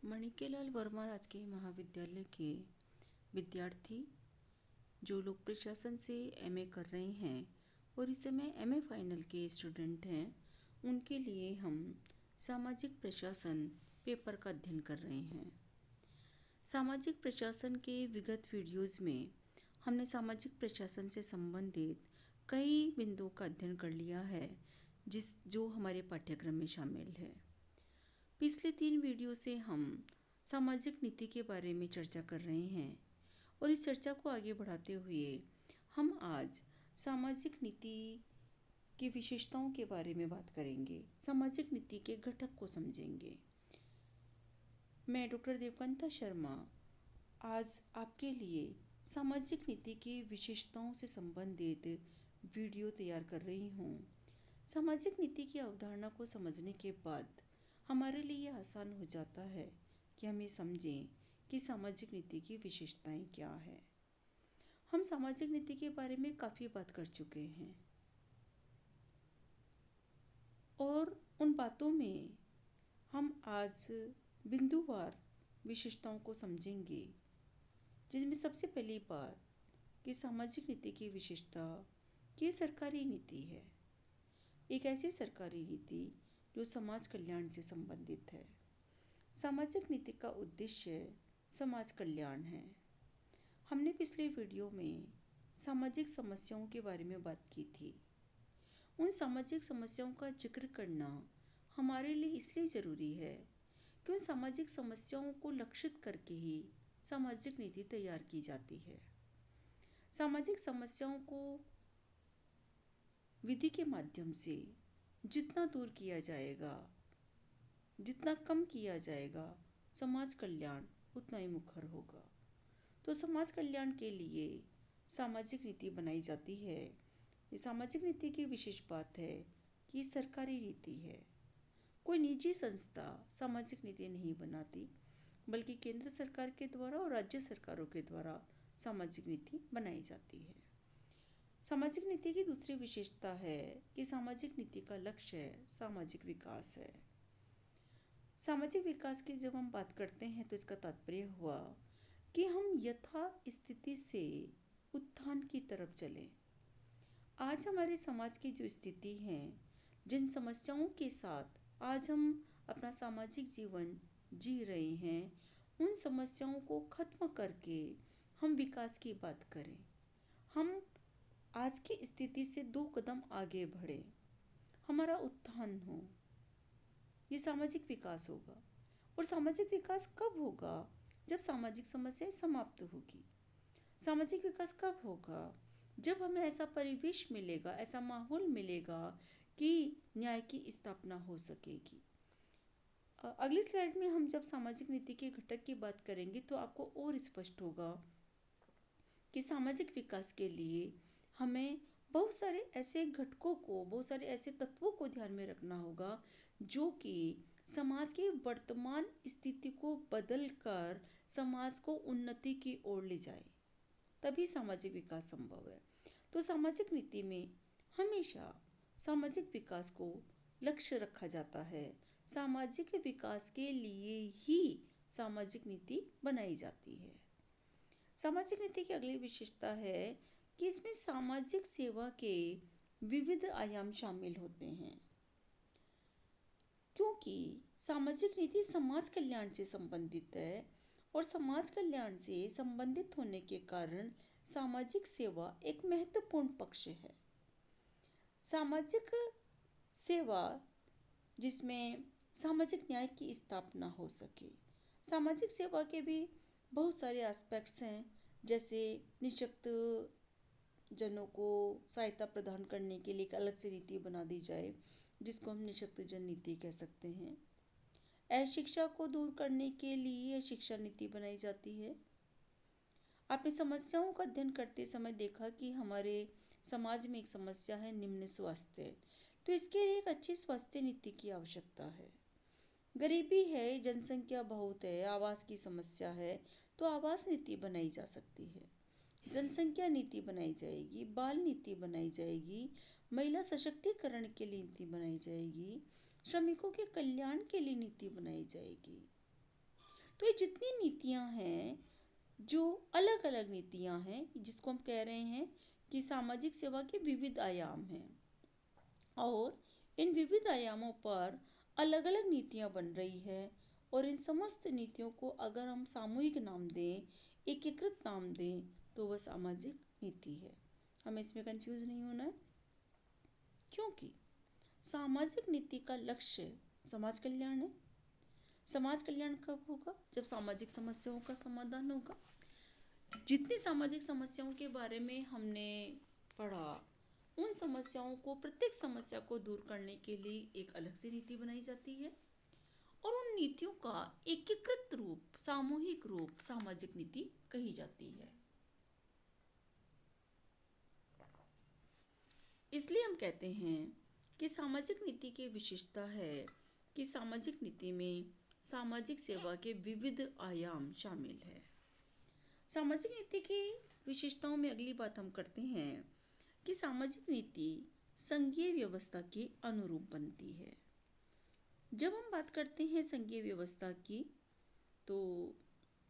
मणिकेलाल वर्मा राजकीय महाविद्यालय के विद्यार्थी जो लोग प्रशासन से एमए कर रहे हैं और इस समय एमए फाइनल के स्टूडेंट हैं, उनके लिए हम सामाजिक प्रशासन पेपर का अध्ययन कर रहे हैं। सामाजिक प्रशासन के विगत वीडियोज़ में हमने सामाजिक प्रशासन से संबंधित कई बिंदुओं का अध्ययन कर लिया है जो हमारे पाठ्यक्रम में शामिल है। पिछले 3 वीडियो से हम सामाजिक नीति के बारे में चर्चा कर रहे हैं और इस चर्चा को आगे बढ़ाते हुए हम आज सामाजिक नीति की विशेषताओं के बारे में बात करेंगे, सामाजिक नीति के घटक को समझेंगे। मैं डॉक्टर देवकांता शर्मा आज आपके लिए सामाजिक नीति की विशेषताओं से संबंधित वीडियो तैयार कर रही हूँ। सामाजिक नीति की अवधारणा को समझने के बाद हमारे लिए आसान हो जाता है कि हम ये समझें कि सामाजिक नीति की विशेषताएं क्या है। हम सामाजिक नीति के बारे में काफ़ी बात कर चुके हैं और उन बातों में हम आज बिंदुवार विशेषताओं को समझेंगे, जिनमें सबसे पहली बात कि सामाजिक नीति की विशेषता कि सरकारी नीति है, एक ऐसी सरकारी नीति जो समाज कल्याण से संबंधित है। सामाजिक नीति का उद्देश्य समाज कल्याण है। हमने पिछले वीडियो में सामाजिक समस्याओं के बारे में बात की थी। उन सामाजिक समस्याओं का जिक्र करना हमारे लिए इसलिए ज़रूरी है कि उन सामाजिक समस्याओं को लक्षित करके ही सामाजिक नीति तैयार की जाती है। सामाजिक समस्याओं को विधि के माध्यम से जितना दूर किया जाएगा, जितना कम किया जाएगा, समाज कल्याण उतना ही मुखर होगा। तो समाज कल्याण के लिए सामाजिक नीति बनाई जाती है। ये सामाजिक नीति की विशेष बात है कि सरकारी नीति है। कोई निजी संस्था सामाजिक नीति नहीं बनाती, बल्कि केंद्र सरकार के द्वारा और राज्य सरकारों के द्वारा सामाजिक नीति बनाई जाती है। सामाजिक नीति की दूसरी विशेषता है कि सामाजिक नीति का लक्ष्य सामाजिक विकास है। सामाजिक विकास की जब हम बात करते हैं तो इसका तात्पर्य हुआ कि हम यथा स्थिति से उत्थान की तरफ चलें। आज हमारे समाज की जो स्थिति है, जिन समस्याओं के साथ आज हम अपना सामाजिक जीवन जी रहे हैं, उन समस्याओं को खत्म करके हम विकास की बात करें। हम आज की स्थिति से 2 कदम आगे बढ़े, हमारा उत्थान हो, ये सामाजिक विकास होगा। और सामाजिक विकास कब होगा? जब सामाजिक समस्याएं समाप्त होगी। सामाजिक विकास कब होगा? जब हमें ऐसा परिवेश मिलेगा, ऐसा माहौल मिलेगा कि न्याय की स्थापना हो सकेगी। अगली स्लाइड में हम जब सामाजिक नीति के घटक की बात करेंगे तो आपको और स्पष्ट होगा कि सामाजिक विकास के लिए हमें बहुत सारे ऐसे घटकों को, बहुत सारे ऐसे तत्वों को ध्यान में रखना होगा जो कि समाज की वर्तमान स्थिति को बदलकर समाज को उन्नति की ओर ले जाए, तभी सामाजिक विकास संभव है। तो सामाजिक नीति में हमेशा सामाजिक विकास को लक्ष्य रखा जाता है। सामाजिक विकास के लिए ही सामाजिक नीति बनाई जाती है। सामाजिक नीति की अगली विशेषता है कि इसमें सामाजिक सेवा के विविध आयाम शामिल होते हैं, क्योंकि सामाजिक नीति समाज कल्याण से संबंधित है और समाज कल्याण से संबंधित होने के कारण सामाजिक सेवा एक महत्वपूर्ण पक्ष है। सामाजिक सेवा जिसमें सामाजिक न्याय की स्थापना हो सके। सामाजिक सेवा के भी बहुत सारे एस्पेक्ट्स हैं, जैसे निःशक्त जनों को सहायता प्रदान करने के लिए एक अलग से नीति बना दी जाए, जिसको हम निःशक्त जन नीति कह सकते हैं। अशिक्षा को दूर करने के लिए शिक्षा नीति बनाई जाती है। आपने समस्याओं का अध्ययन करते समय देखा कि हमारे समाज में एक समस्या है निम्न स्वास्थ्य, तो इसके लिए एक अच्छी स्वास्थ्य नीति की आवश्यकता है। गरीबी है, जनसंख्या बहुत है, आवास की समस्या है, तो आवास नीति बनाई जा सकती है। जनसंख्या नीति बनाई जाएगी, बाल नीति बनाई जाएगी, महिला सशक्तिकरण के लिए नीति बनाई जाएगी, श्रमिकों के कल्याण के लिए नीति बनाई जाएगी। तो ये जितनी नीतियाँ हैं, जो अलग अलग नीतियाँ हैं, जिसको हम कह रहे हैं कि सामाजिक सेवा के विविध आयाम हैं, और इन विविध आयामों पर अलग अलग नीतियाँ बन रही है। और इन समस्त नीतियों को अगर हम सामूहिक नाम दें, एकीकृत नाम दें, तो वह सामाजिक नीति है। हमें इसमें कंफ्यूज नहीं होना है, क्योंकि सामाजिक नीति का लक्ष्य समाज कल्याण है। समाज कल्याण कब होगा? जब सामाजिक समस्याओं का समाधान होगा। जितनी सामाजिक समस्याओं के बारे में हमने पढ़ा, उन समस्याओं को, प्रत्येक समस्या को दूर करने के लिए एक अलग से नीति बनाई जाती है, और उन नीतियों का एकीकृत रूप, सामूहिक रूप सामाजिक नीति कही जाती है। इसलिए हम कहते हैं कि सामाजिक नीति की विशेषता है कि सामाजिक नीति में सामाजिक सेवा के विविध आयाम शामिल है। सामाजिक नीति की विशेषताओं में अगली बात हम करते हैं कि सामाजिक नीति संघीय व्यवस्था के अनुरूप बनती है। जब हम बात करते हैं संघीय व्यवस्था की, तो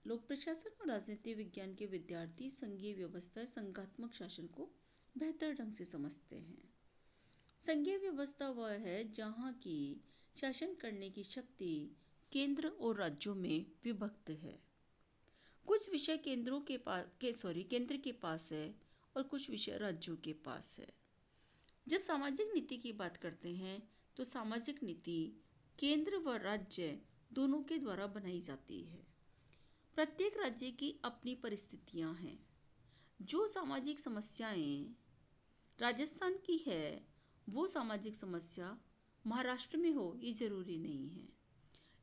लोक प्रशासन और राजनीति विज्ञान के विद्यार्थी संघीय व्यवस्था, संघात्मक शासन को बेहतर ढंग से समझते हैं। संघीय व्यवस्था वह है जहाँ की शासन करने की शक्ति केंद्र और राज्यों में विभक्त है। कुछ विषय केंद्र के पास है और कुछ विषय राज्यों के पास है। जब सामाजिक नीति की बात करते हैं, तो सामाजिक नीति केंद्र व राज्य दोनों के द्वारा बनाई जाती है। प्रत्येक राज्य की अपनी परिस्थितियां हैं। जो सामाजिक समस्याएं राजस्थान की है, वो सामाजिक समस्या महाराष्ट्र में हो ये जरूरी नहीं है,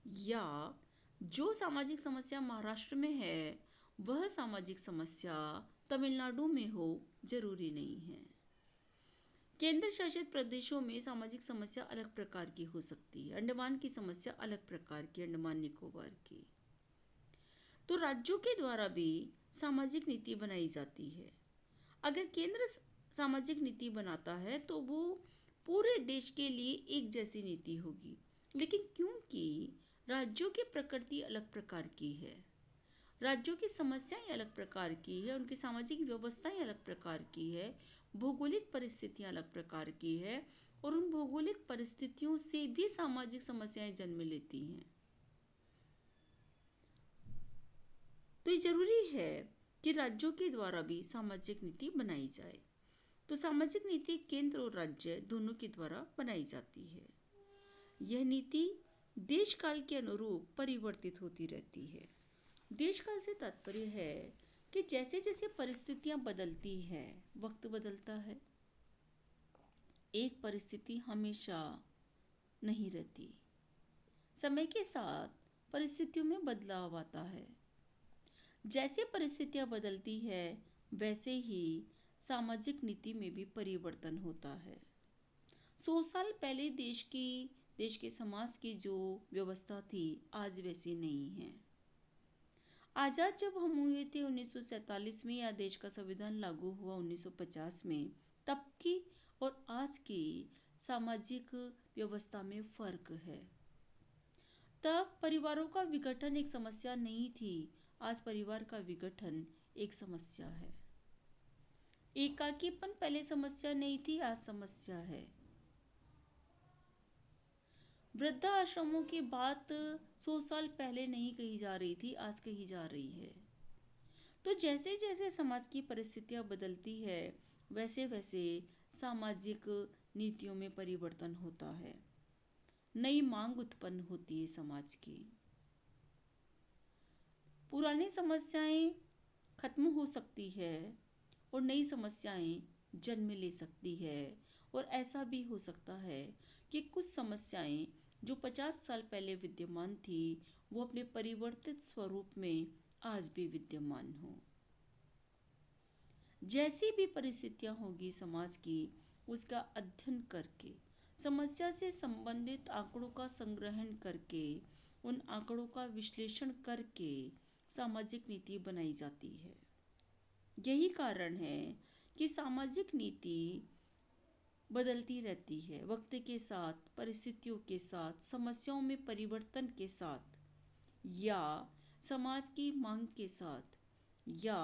या जो सामाजिक समस्या महाराष्ट्र में है वह सामाजिक समस्या तमिलनाडु में हो जरूरी नहीं है। केंद्र शासित प्रदेशों में सामाजिक समस्या अलग प्रकार की हो सकती है। अंडमान की समस्या अलग प्रकार की, अंडमान निकोबार की। तो राज्यों के द्वारा भी सामाजिक नीति बनाई जाती है। अगर केंद्र सामाजिक नीति बनाता है तो वो पूरे देश के लिए एक जैसी नीति होगी, लेकिन क्योंकि राज्यों की प्रकृति अलग प्रकार की है, राज्यों की समस्याएं अलग प्रकार की है, उनकी सामाजिक व्यवस्थाएं अलग प्रकार की है, भौगोलिक परिस्थितियां अलग प्रकार की है, और उन भौगोलिक परिस्थितियों से भी सामाजिक समस्याएं जन्म लेती हैं। तो ये जरूरी है कि राज्यों के द्वारा भी सामाजिक नीति बनाई जाए। तो सामाजिक नीति केंद्र और राज्य दोनों के द्वारा बनाई जाती है। यह नीति देश काल के अनुरूप परिवर्तित होती रहती है। देश काल से तात्पर्य है कि जैसे जैसे परिस्थितियां बदलती हैं, वक्त बदलता है। एक परिस्थिति हमेशा नहीं रहती। समय के साथ परिस्थितियों में बदलाव आता है। जैसे परिस्थितियां बदलती है, वैसे ही सामाजिक नीति में भी परिवर्तन होता है। 100 साल पहले देश के समाज की जो व्यवस्था थी, आज वैसी नहीं है। आज़ाद जब हम हुए थे 1947 में, या देश का संविधान लागू हुआ 1950 में, तब की और आज की सामाजिक व्यवस्था में फर्क है। तब परिवारों का विघटन एक समस्या नहीं थी, आज परिवार का विघटन एक समस्या है। एकाकीपन पहले समस्या नहीं थी, आज समस्या है। वृद्धाश्रमों की बात 100 साल पहले नहीं कही जा रही थी, आज कही जा रही है। तो जैसे जैसे समाज की परिस्थितियां बदलती है, वैसे वैसे सामाजिक नीतियों में परिवर्तन होता है। नई मांग उत्पन्न होती है समाज की। पुरानी समस्याएं खत्म हो सकती है और नई समस्याएं जन्म ले सकती है। और ऐसा भी हो सकता है कि कुछ समस्याएं जो 50 साल पहले विद्यमान थी, वो अपने परिवर्तित स्वरूप में आज भी विद्यमान हो। जैसी भी परिस्थितियां होगी समाज की, उसका अध्ययन करके, समस्या से संबंधित आंकड़ों का संग्रहण करके, उन आंकड़ों का विश्लेषण करके सामाजिक नीति बनाई जाती है। यही कारण है कि सामाजिक नीति बदलती रहती है, वक्त के साथ, परिस्थितियों के साथ, समस्याओं में परिवर्तन के साथ, या समाज की मांग के साथ या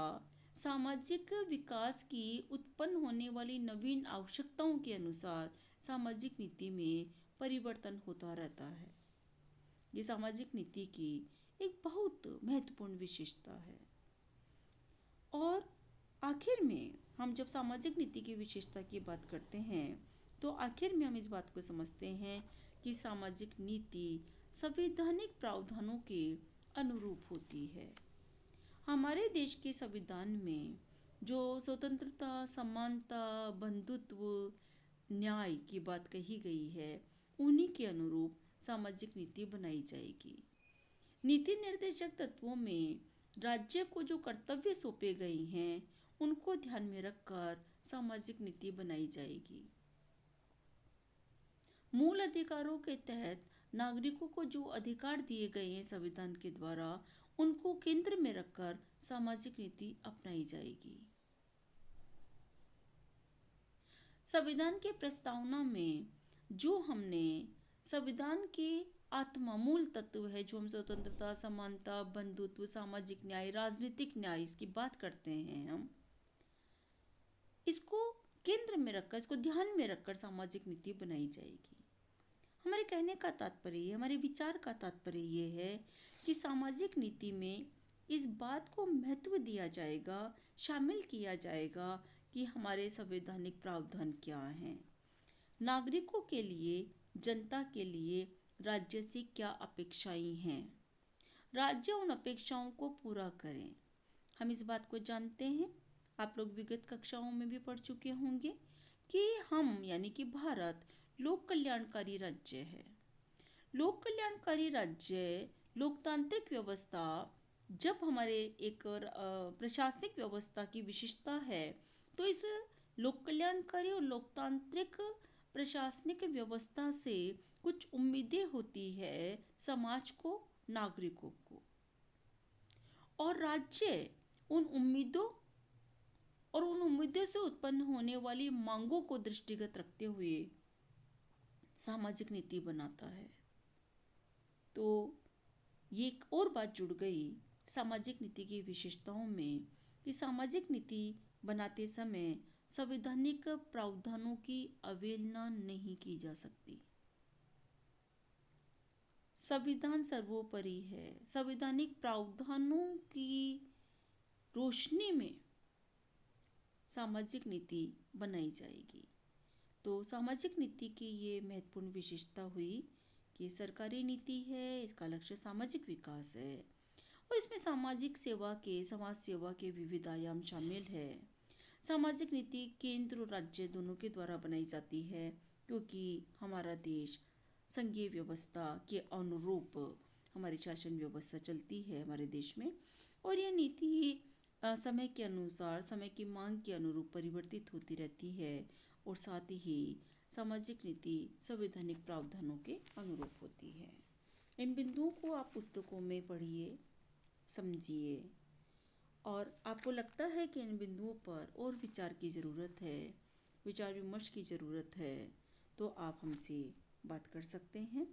सामाजिक विकास की उत्पन्न होने वाली नवीन आवश्यकताओं के अनुसार सामाजिक नीति में परिवर्तन होता रहता है। ये सामाजिक नीति की एक बहुत महत्वपूर्ण विशेषता है। और आखिर में हम जब सामाजिक नीति की विशेषता की बात करते हैं तो आखिर में हम इस बात को समझते हैं कि सामाजिक नीति संवैधानिक प्रावधानों के अनुरूप होती है। हमारे देश के संविधान में जो स्वतंत्रता, समानता, बंधुत्व, न्याय की बात कही गई है, उन्हीं के अनुरूप सामाजिक नीति बनाई जाएगी। नीति निर्देशक तत्वों में राज्य को जो कर्तव्य सौंपे गए हैं उनको ध्यान में रखकर सामाजिक नीति बनाई जाएगी। मूल अधिकारों के तहत नागरिकों को जो अधिकार दिए गए हैं संविधान के द्वारा, उनको केंद्र में रखकर सामाजिक नीति अपनाई जाएगी। संविधान के प्रस्तावना में जो हमने संविधान के आत्मा, मूल तत्व है, जो हम स्वतंत्रता, समानता, बंधुत्व, सामाजिक न्याय, राजनीतिक न्याय, इसकी बात करते हैं, हम इसको केंद्र में रखकर, इसको ध्यान में रखकर सामाजिक नीति बनाई जाएगी। हमारे कहने का तात्पर्य, हमारे विचार का तात्पर्य ये है कि सामाजिक नीति में इस बात को महत्व दिया जाएगा, शामिल किया जाएगा कि हमारे संवैधानिक प्रावधान क्या हैं, नागरिकों के लिए, जनता के लिए राज्य से क्या अपेक्षाएं हैं, राज्य उन अपेक्षाओं को पूरा करें। हम इस बात को जानते हैं, आप लोग विगत कक्षाओं में भी पढ़ चुके होंगे कि हम यानी कि भारत लोक कल्याणकारी राज्य है। लोक कल्याणकारी राज्य, लोकतांत्रिक व्यवस्था, जब हमारे एक प्रशासनिक व्यवस्था की विशेषता है, तो इस लोक कल्याणकारी और लोकतांत्रिक प्रशासनिक व्यवस्था से कुछ उम्मीदें होती है समाज को, नागरिकों को, और राज्य उन उम्मीदों से उत्पन्न होने वाली मांगों को दृष्टिगत रखते हुए सामाजिक नीति बनाता है। तो ये एक और बात जुड़ गई सामाजिक नीति की विशेषताओं में कि सामाजिक नीति बनाते समय संवैधानिक प्रावधानों की अवहेलना नहीं की जा सकती। संविधान सर्वोपरि है। संवैधानिक प्रावधानों की रोशनी में सामाजिक नीति बनाई जाएगी। तो सामाजिक नीति की ये महत्वपूर्ण विशेषता हुई कि सरकारी नीति है, इसका लक्ष्य सामाजिक विकास है और इसमें सामाजिक सेवा के, समाज सेवा के विविध आयाम शामिल है। सामाजिक नीति केंद्र और राज्य दोनों के द्वारा बनाई जाती है क्योंकि हमारा देश संघीय व्यवस्था के अनुरूप हमारी शासन व्यवस्था चलती है हमारे देश में, और यह नीति समय के अनुसार, समय की मांग के अनुरूप परिवर्तित होती रहती है और साथ ही सामाजिक नीति संवैधानिक प्रावधानों के अनुरूप होती है। इन बिंदुओं को आप पुस्तकों में पढ़िए, समझिए, और आपको लगता है कि इन बिंदुओं पर और विचार की ज़रूरत है, विचार विमर्श की ज़रूरत है, तो आप हमसे बात कर सकते हैं।